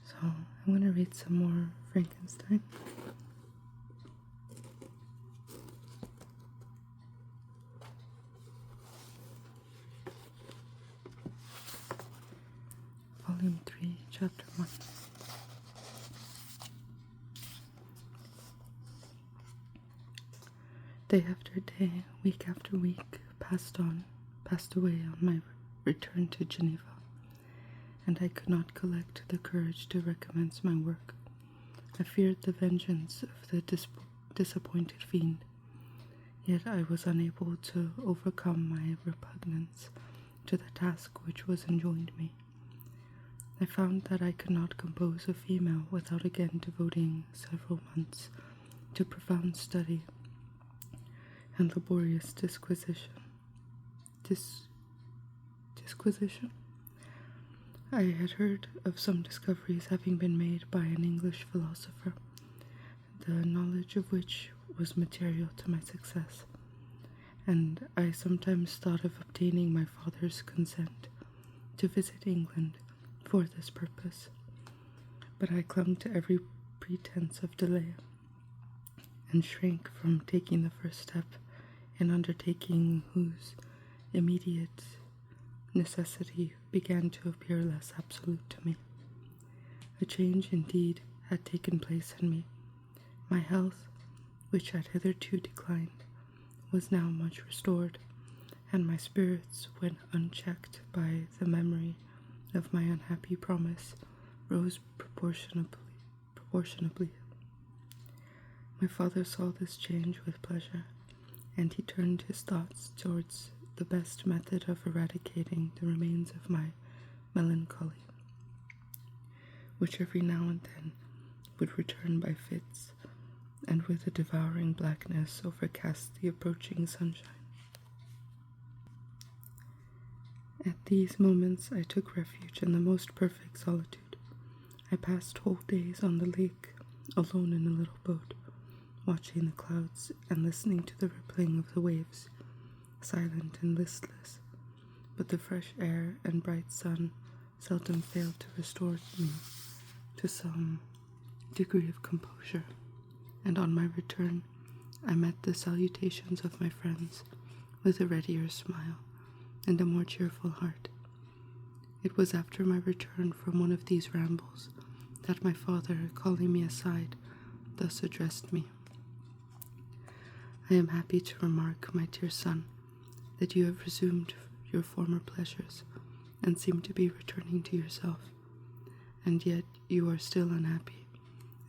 So I'm going to read some more Frankenstein. Volume 3, Chapter 1. Day after day, week after week, passed away on my return to Geneva, and I could not collect the courage to recommence my work. I feared the vengeance of the disappointed fiend, yet I was unable to overcome my repugnance to the task which was enjoined me. I found that I could not compose a female without again devoting several months to profound study and laborious disquisition. Disquisition? I had heard of some discoveries having been made by an English philosopher, the knowledge of which was material to my success, and I sometimes thought of obtaining my father's consent to visit England for this purpose, but I clung to every pretense of delay, and shrank from taking the first step in undertaking whose immediate necessity began to appear less absolute to me. A change indeed had taken place in me. My health, which had hitherto declined, was now much restored, and my spirits, when unchecked by the memory of my unhappy promise, rose proportionably. My father saw this change with pleasure, and he turned his thoughts towards the best method of eradicating the remains of my melancholy, which every now and then would return by fits, and with a devouring blackness overcast the approaching sunshine. At these moments I took refuge in the most perfect solitude. I passed whole days on the lake, alone in a little boat, watching the clouds and listening to the rippling of the waves, silent and listless, but the fresh air and bright sun seldom failed to restore me to some degree of composure, and on my return I met the salutations of my friends with a readier smile and a more cheerful heart. It was after my return from one of these rambles that my father, calling me aside, thus addressed me. I am happy to remark, my dear son, that you have resumed your former pleasures, and seem to be returning to yourself, and yet you are still unhappy,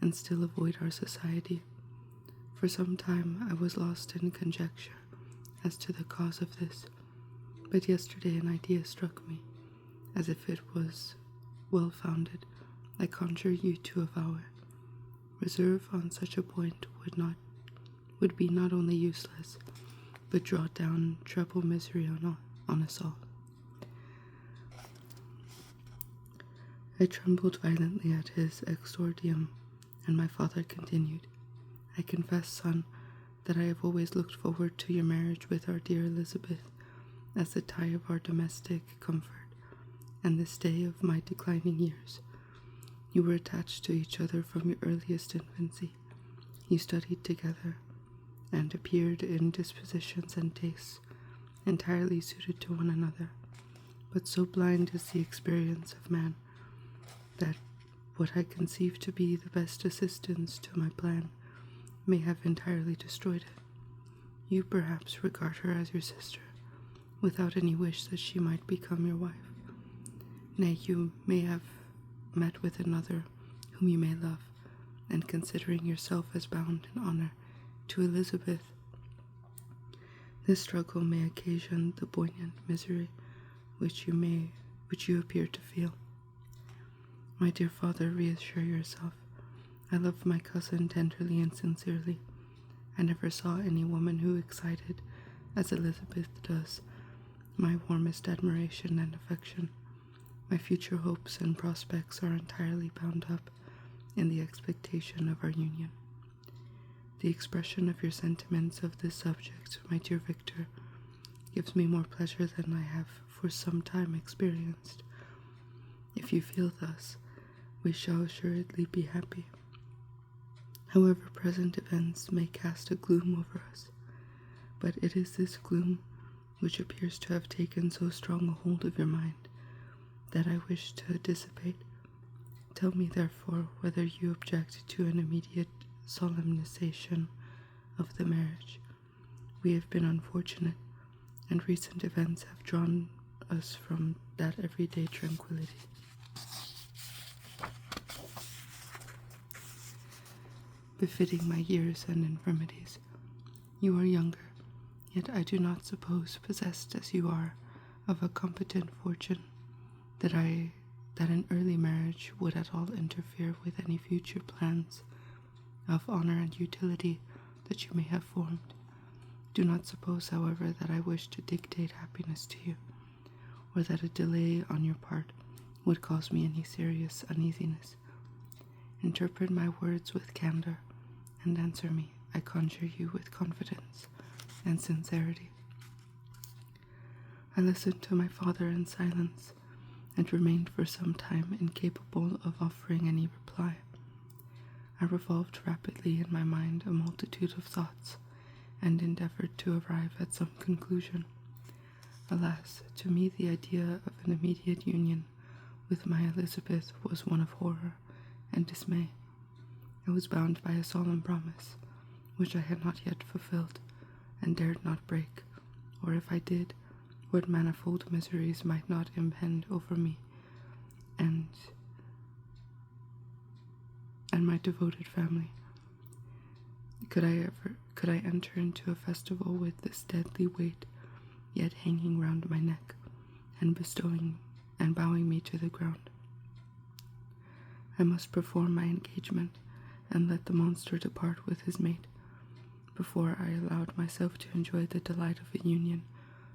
and still avoid our society. For some time I was lost in conjecture as to the cause of this, but yesterday an idea struck me, as if it was well-founded. I conjure you to avow it. Reserve on such a point would be not only useless, but draw down treble misery on us all. I trembled violently at his exordium, and my father continued, I confess, son, that I have always looked forward to your marriage with our dear Elizabeth as the tie of our domestic comfort, and the stay of my declining years. You were attached to each other from your earliest infancy. You studied together, and appeared in dispositions and tastes entirely suited to one another, but so blind is the experience of man that what I conceive to be the best assistance to my plan may have entirely destroyed it. You perhaps regard her as your sister, without any wish that she might become your wife. Nay, you may have met with another whom you may love, and considering yourself as bound in honor to Elizabeth, this struggle may occasion the poignant misery which you appear to feel. My dear father, reassure yourself. I love my cousin tenderly and sincerely. I never saw any woman who excited, as Elizabeth does, my warmest admiration and affection. My future hopes and prospects are entirely bound up in the expectation of our union. The expression of your sentiments of this subject, my dear Victor, gives me more pleasure than I have for some time experienced. If you feel thus, we shall assuredly be happy. However, present events may cast a gloom over us, but it is this gloom which appears to have taken so strong a hold of your mind that I wish to dissipate. Tell me, therefore, whether you object to an immediate solemnization of the marriage. We have been unfortunate, and recent events have drawn us from that everyday tranquility. Befitting my years and infirmities. You are younger, yet I do not suppose, possessed as you are of a competent fortune, that an early marriage would at all interfere with any future plans of honor and utility that you may have formed. Do not suppose, however, that I wish to dictate happiness to you, or that a delay on your part would cause me any serious uneasiness. Interpret my words with candor, and answer me, I conjure you, with confidence and sincerity. I listened to my father in silence, and remained for some time incapable of offering any reply. I revolved rapidly in my mind a multitude of thoughts, and endeavored to arrive at some conclusion. Alas, to me the idea of an immediate union with my Elizabeth was one of horror and dismay. I was bound by a solemn promise, which I had not yet fulfilled, and dared not break, or if I did, what manifold miseries might not impend over me and my devoted family. Could I enter into a festival with this deadly weight yet hanging round my neck, and bowing me to the ground? I must perform my engagement, and let the monster depart with his mate, before I allowed myself to enjoy the delight of a union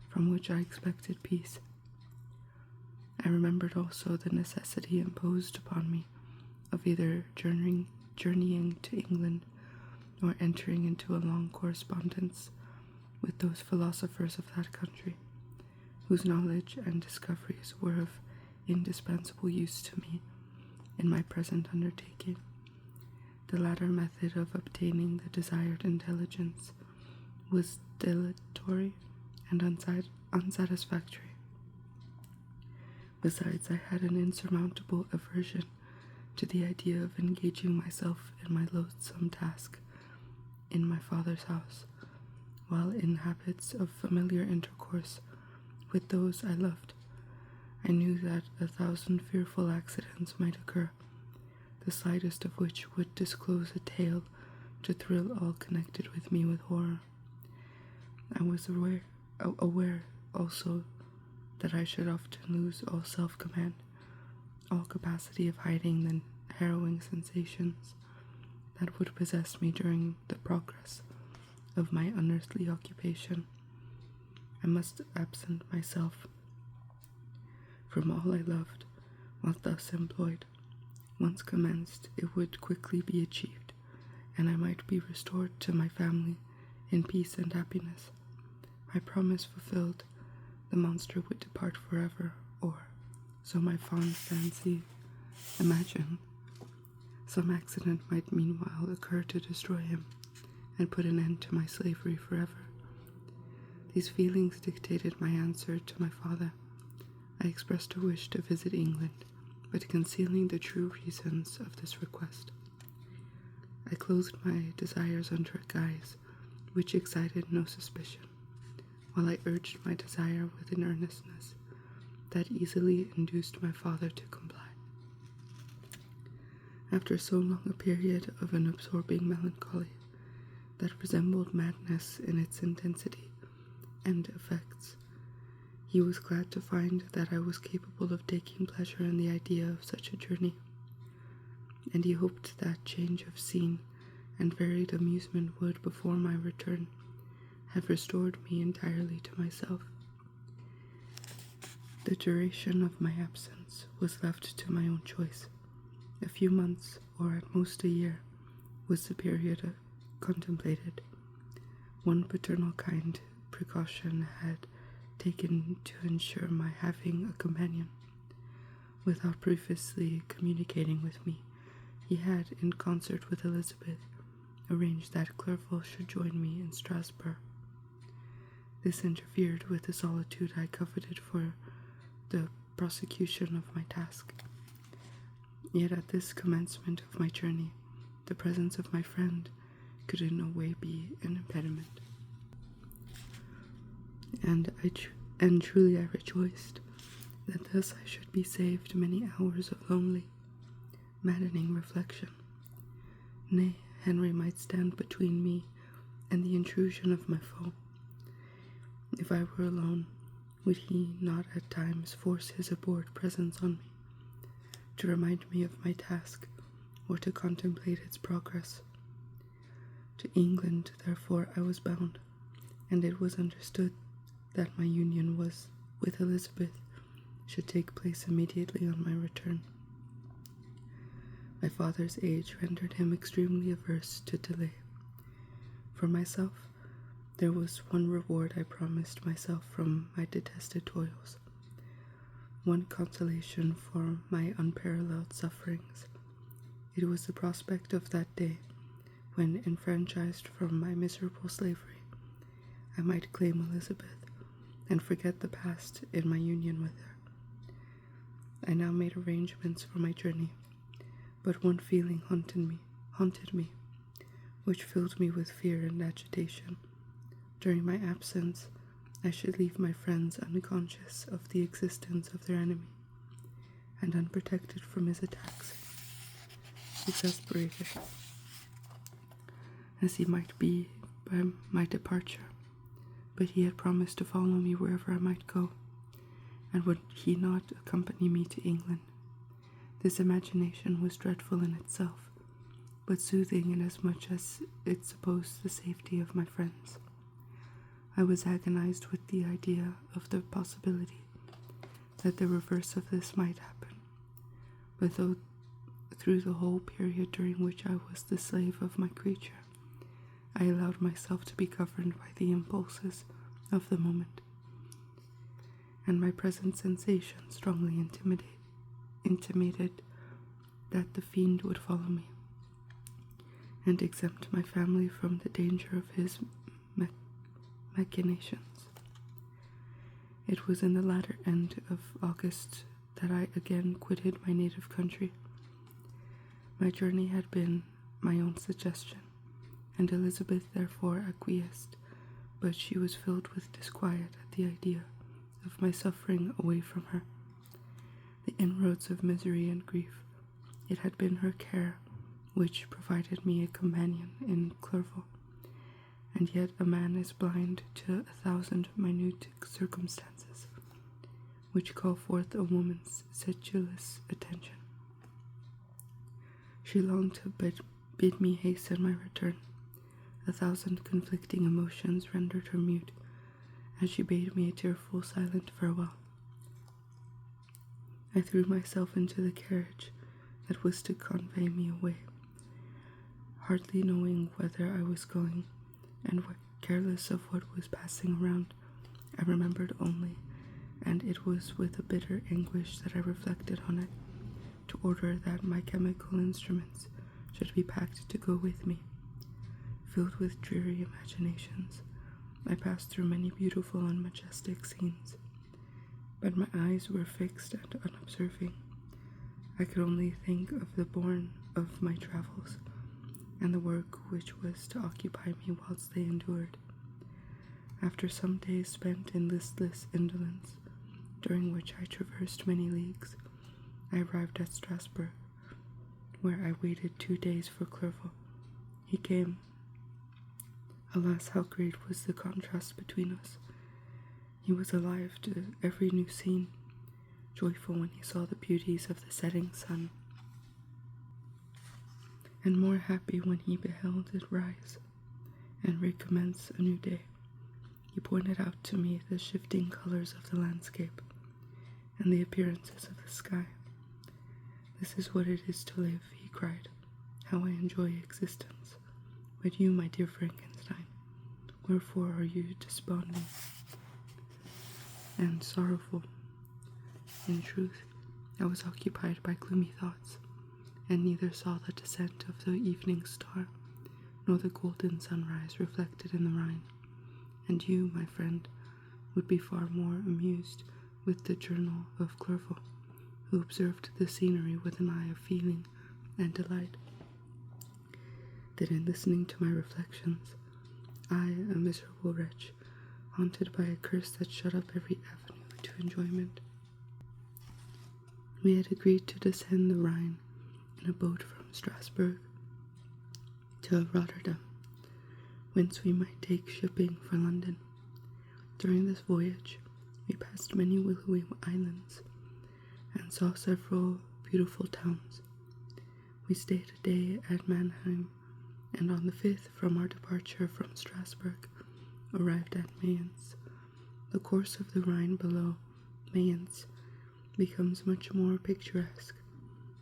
from which I expected peace. I remembered also the necessity imposed upon me of either journeying to England, or entering into a long correspondence with those philosophers of that country, whose knowledge and discoveries were of indispensable use to me in my present undertaking. The latter method of obtaining the desired intelligence was dilatory and unsatisfactory. Besides, I had an insurmountable aversion to the idea of engaging myself in my loathsome task in my father's house, while in habits of familiar intercourse with those I loved. I knew that 1,000 fearful accidents might occur, the slightest of which would disclose a tale to thrill all connected with me with horror. I was aware also that I should often lose all self-command, all capacity of hiding the harrowing sensations that would possess me during the progress of my unearthly occupation. I must absent myself from all I loved while thus employed. Once commenced, it would quickly be achieved, and I might be restored to my family in peace and happiness. My promise fulfilled, the monster would depart forever, or, so my fond fancy imagined, some accident might meanwhile occur to destroy him, and put an end to my slavery forever. These feelings dictated my answer to my father. I expressed a wish to visit England, but concealing the true reasons of this request. I clothed my desires under a guise which excited no suspicion, while I urged my desire with an earnestness that easily induced my father to comply. After so long a period of an absorbing melancholy that resembled madness in its intensity and effects, he was glad to find that I was capable of taking pleasure in the idea of such a journey, and he hoped that change of scene and varied amusement would, before my return, have restored me entirely to myself. The duration of my absence was left to my own choice. A few months, or at most a year, was the period contemplated. One paternal kind precaution had taken to ensure my having a companion. Without previously communicating with me, he had, in concert with Elizabeth, arranged that Clerval should join me in Strasbourg. This interfered with the solitude I coveted for the prosecution of my task. Yet at this commencement of my journey, the presence of my friend could in no way be an impediment. And truly I rejoiced that thus I should be saved many hours of lonely, maddening reflection. Nay, Henry might stand between me and the intrusion of my foe. If I were alone, would he not at times force his abhorred presence on me, to remind me of my task, or to contemplate its progress? To England, therefore, I was bound, and it was understood that my union with Elizabeth should take place immediately on my return. My father's age rendered him extremely averse to delay. For myself, there was one reward I promised myself from my detested toils, one consolation for my unparalleled sufferings. It was the prospect of that day when, enfranchised from my miserable slavery, I might claim Elizabeth and forget the past in my union with her. I now made arrangements for my journey, but one feeling haunted me, which filled me with fear and agitation. During my absence, I should leave my friends unconscious of the existence of their enemy, and unprotected from his attacks. Exasperated as he might be by my departure, but he had promised to follow me wherever I might go, and would he not accompany me to England? This imagination was dreadful in itself, but soothing inasmuch as it supposed the safety of my friends. I was agonized with the idea of the possibility that the reverse of this might happen, but through the whole period during which I was the slave of my creature, I allowed myself to be governed by the impulses of the moment, and my present sensation strongly intimated that the fiend would follow me, and exempt my family from the danger of his machinations. It was in the latter end of August that I again quitted my native country. My journey had been my own suggestion, and Elizabeth therefore acquiesced, but she was filled with disquiet at the idea of my suffering away from her. The inroads of misery and grief, it had been her care which provided me a companion in Clerval, and yet a man is blind to 1,000 minute circumstances which call forth a woman's sedulous attention. She longed to bid me hasten my return. 1,000 conflicting emotions rendered her mute, and she bade me a tearful, silent farewell. I threw myself into the carriage that was to convey me away, hardly knowing whither I was going, and careless of what was passing around. I remembered only, and it was with a bitter anguish that I reflected on it, to order that my chemical instruments should be packed to go with me. Filled with dreary imaginations, I passed through many beautiful and majestic scenes, but my eyes were fixed and unobserving. I could only think of the bourne of my travels, and the work which was to occupy me whilst they endured. After some days spent in listless indolence, during which I traversed many leagues, I arrived at Strasbourg, where I waited 2 days for Clerval. He came. Alas, how great was the contrast between us! He was alive to every new scene, joyful when he saw the beauties of the setting sun, and more happy when he beheld it rise and recommence a new day. He pointed out to me the shifting colors of the landscape and the appearances of the sky. "This is what it is to live," he cried. "How I enjoy existence. But you, my dear Frankenstein, wherefore are you desponding and sorrowful? In truth, I was occupied by gloomy thoughts, and neither saw the descent of the evening star, nor the golden sunrise reflected in the Rhine. And you, my friend, would be far more amused with the journal of Clerval, who observed the scenery with an eye of feeling and delight, than in listening to my reflections. I, a miserable wretch, haunted by a curse that shut up every avenue to enjoyment. We had agreed to descend the Rhine in a boat from Strasbourg to Rotterdam, whence we might take shipping for London. During this voyage, we passed many willowy islands and saw several beautiful towns. We stayed a day at Mannheim, and on the 5th, from our departure from Strasbourg, arrived at Mayence. The course of the Rhine below Mayence becomes much more picturesque.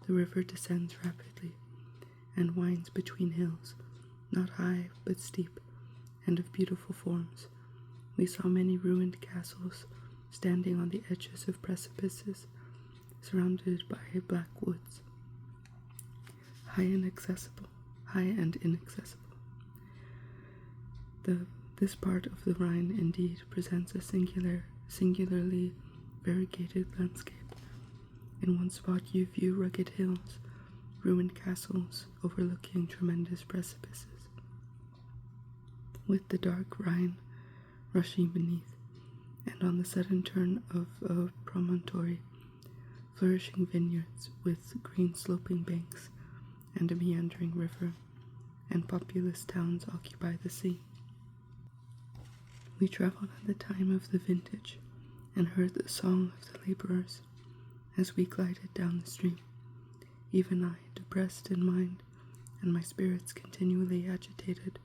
The river descends rapidly and winds between hills, not high but steep, and of beautiful forms. We saw many ruined castles standing on the edges of precipices, surrounded by black woods, high and inaccessible. This part of the Rhine indeed presents a singularly variegated landscape. In one spot you view rugged hills, ruined castles overlooking tremendous precipices, with the dark Rhine rushing beneath, and on the sudden turn of a promontory, flourishing vineyards with green sloping banks and a meandering river, and populous towns occupy the sea. We traveled at the time of the vintage, and heard the song of the laborers as we glided down the stream. Even I, depressed in mind, and my spirits continually agitated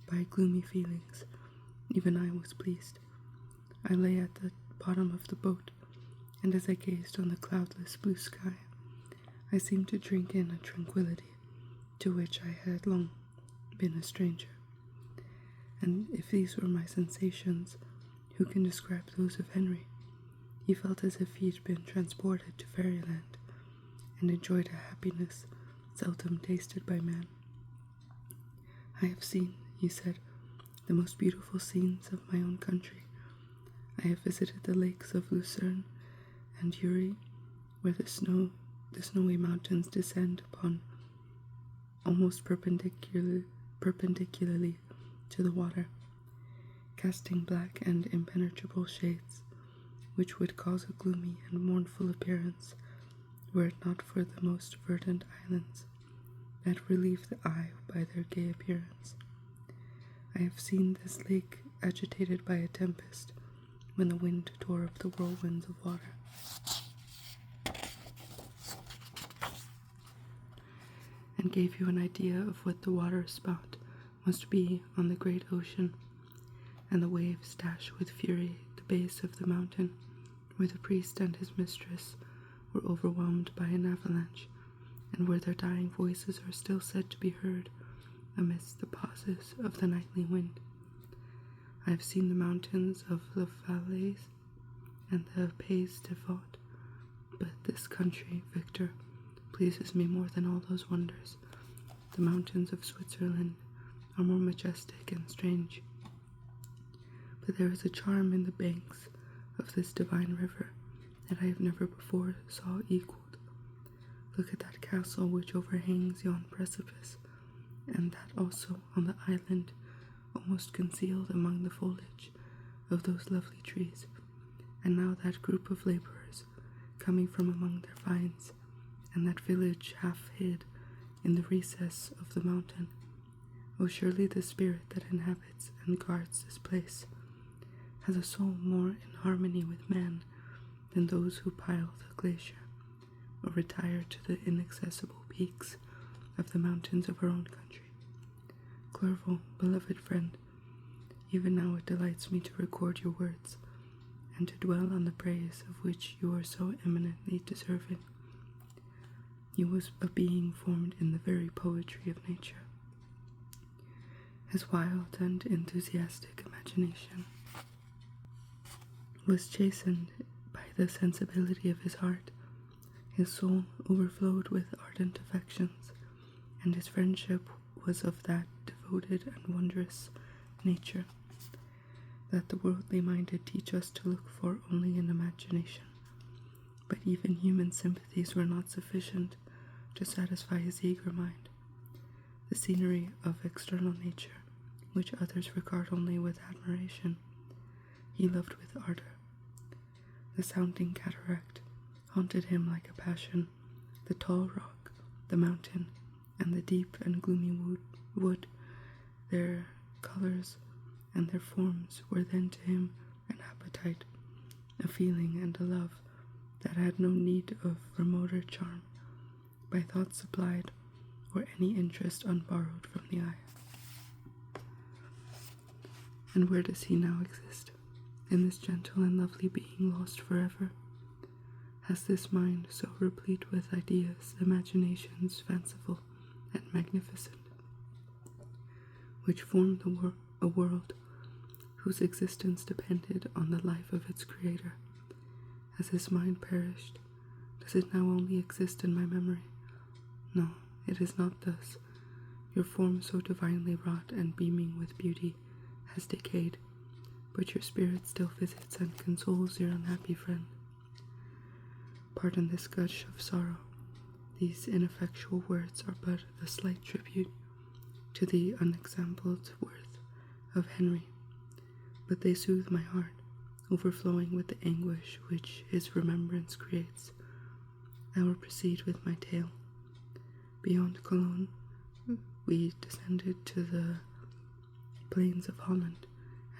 by gloomy feelings, even I was pleased. I lay at the bottom of the boat, and as I gazed on the cloudless blue sky, I seemed to drink in a tranquility to which I had long been a stranger. And if these were my sensations, who can describe those of Henry? He felt as if he had been transported to fairyland, and enjoyed a happiness seldom tasted by man. I have seen, he said, the most beautiful scenes of my own country. I have visited the lakes of Lucerne and Uri, where the snowy mountains descend upon almost perpendicularly to the water, casting black and impenetrable shades, which would cause a gloomy and mournful appearance were it not for the most verdant islands that relieve the eye by their gay appearance. I have seen this lake agitated by a tempest, when the wind tore up the whirlwinds of water, and gave you an idea of what the water spout must be on the great ocean, and the waves dash with fury the base of the mountain, where the priest and his mistress were overwhelmed by an avalanche, and where their dying voices are still said to be heard amidst the pauses of the nightly wind. I have seen the mountains of the Valais and the Pays de Vaud, but this country, Victor, pleases me more than all those wonders. The mountains of Switzerland are more majestic and strange, but there is a charm in the banks of this divine river that I have never before saw equaled. Look at that castle which overhangs yon precipice, and that also on the island, almost concealed among the foliage of those lovely trees, and now that group of laborers coming from among their vines, and that village half hid in the recess of the mountain. Oh, surely the spirit that inhabits and guards this place has a soul more in harmony with man than those who pile the glacier, or retire to the inaccessible peaks of the mountains of our own country. Clerval, beloved friend, even now it delights me to record your words, and to dwell on the praise of which you are so eminently deserving. You was a being formed in the very poetry of nature. His wild and enthusiastic imagination was chastened by the sensibility of his heart, His soul overflowed with ardent affections, and his friendship was of that devoted and wondrous nature that the worldly minded teach us to look for only in imagination. But even human sympathies were not sufficient to satisfy his eager mind. The scenery of external nature, which others regard only with admiration, he loved with ardor. The sounding cataract haunted him like a passion. The tall rock, the mountain, and the deep and gloomy wood, their colors and their forms were then to him an appetite, a feeling and a love that had no need of remoter charm, by thought supplied, or any interest unborrowed from the eye. And where does he now exist? In this gentle and lovely being lost forever? Has this mind so replete with ideas, imaginations fanciful and magnificent, which formed a world whose existence depended on the life of its creator? Has his mind perished? Does it now only exist in my memory? No, it is not thus. Your form, so divinely wrought and beaming with beauty, has decayed, but your spirit still visits and consoles your unhappy friend. Pardon this gush of sorrow. These ineffectual words are but a slight tribute to the unexampled worth of Henry, but they soothe my heart, overflowing with the anguish which his remembrance creates. I will proceed with my tale. Beyond Cologne, we descended to the plains of Holland,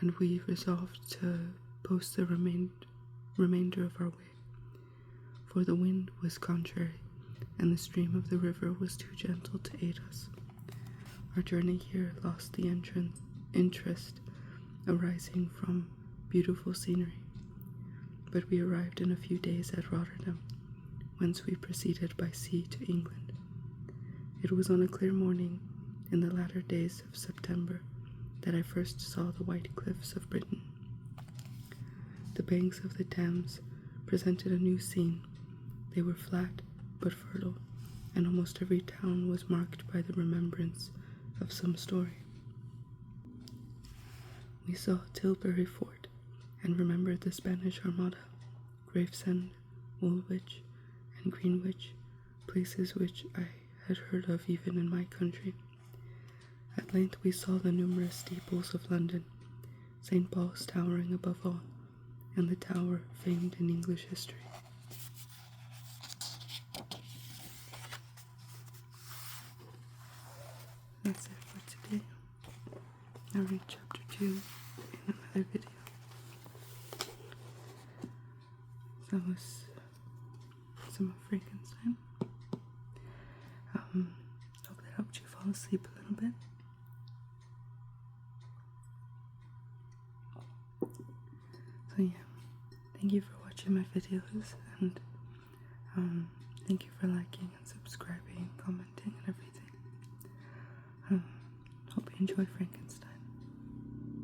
and we resolved to post the remainder of our way, for the wind was contrary, and the stream of the river was too gentle to aid us. Our journey here lost the interest arising from beautiful scenery, but we arrived in a few days at Rotterdam, whence we proceeded by sea to England. It was on a clear morning in the latter days of September that I first saw the white cliffs of Britain. The banks of the Thames presented a new scene. They were flat but fertile, and almost every town was marked by the remembrance of some story. We saw Tilbury Fort, and remembered the Spanish Armada, Gravesend, Woolwich, and Greenwich, places which I had heard of even in my country. At length we saw the numerous steeples of London, St. Paul's towering above all, and the tower famed in English history. That's it for today. I'll read chapter 2 in another video. So that was some of Frankenstein. Hope that helped you fall asleep a little bit. So yeah, thank you for watching my videos, and thank you for liking